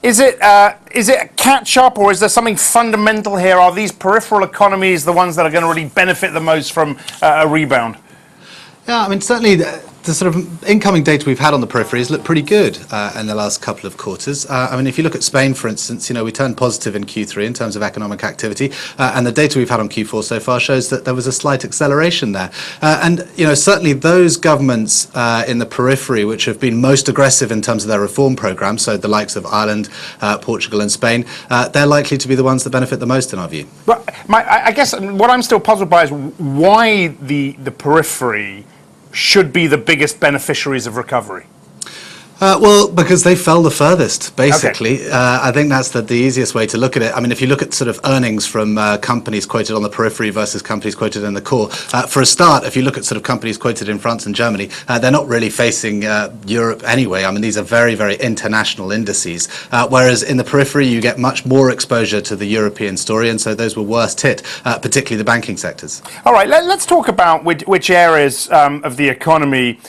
is it a catch-up, or is there something fundamental here? Are these peripheral economies the ones that are going to really benefit the most from a rebound? Yeah, I mean, certainly the sort of incoming data we've had on the peripheries look pretty good in the last couple of quarters. I mean, if you look at Spain, for instance, we turned positive in Q3 in terms of economic activity, and the data we've had on Q4 so far shows that there was a slight acceleration there. And certainly those governments in the periphery which have been most aggressive in terms of their reform programs, so the likes of Ireland, Portugal and Spain, they're likely to be the ones that benefit the most in our view. But I guess what I'm still puzzled by is why the periphery should be the biggest beneficiaries of recovery. Well, because they fell the furthest, basically. Okay. I think that's the easiest way to look at it. I mean, if you look at sort of earnings from companies quoted on the periphery versus companies quoted in the core, for a start, if you look at sort of companies quoted in France and Germany, they're not really facing Europe anyway. I mean, these are very, very international indices, whereas in the periphery, you get much more exposure to the European story, and so those were worst hit, particularly the banking sectors. All right, let's talk about which areas of the economy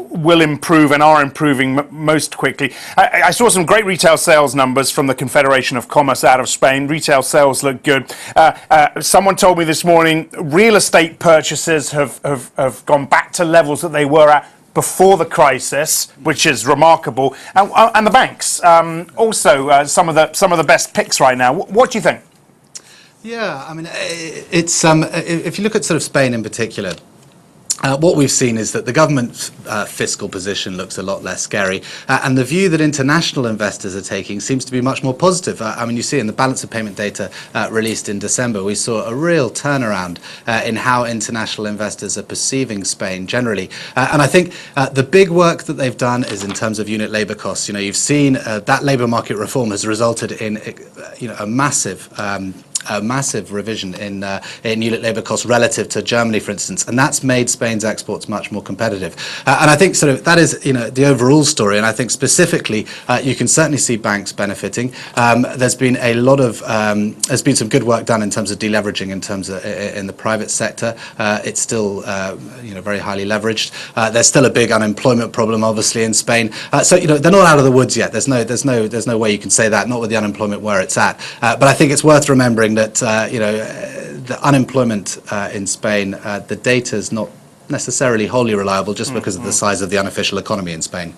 will improve and are improving most quickly. I saw some great retail sales numbers from the Confederation of Commerce out of Spain. Retail sales look good. Someone told me this morning real estate purchases have gone back to levels that they were at before the crisis, which is remarkable. And the banks also some of the best picks right now. What do you think? Yeah, I mean, it's if you look at sort of Spain in particular, what we've seen is that the government's fiscal position looks a lot less scary, and the view that international investors are taking seems to be much more positive. I mean, you see in the balance of payment data released in December, we saw a real turnaround in how international investors are perceiving Spain generally. And I think the big work that they've done is in terms of unit labour costs. You've seen that labour market reform has resulted in a massive revision in unit labour costs relative to Germany, for instance, and that's made Spain's exports much more competitive. And I think sort of that is the overall story. And I think specifically you can certainly see banks benefiting. There's been a lot of there's been some good work done in terms of deleveraging in the private sector. It's still very highly leveraged. There's still a big unemployment problem, obviously, in Spain. So they're not out of the woods yet. There's no way you can say that, not with the unemployment where it's at. But I think it's worth remembering that the unemployment in Spain, the data is not necessarily wholly reliable just because of the size of the unofficial economy in Spain.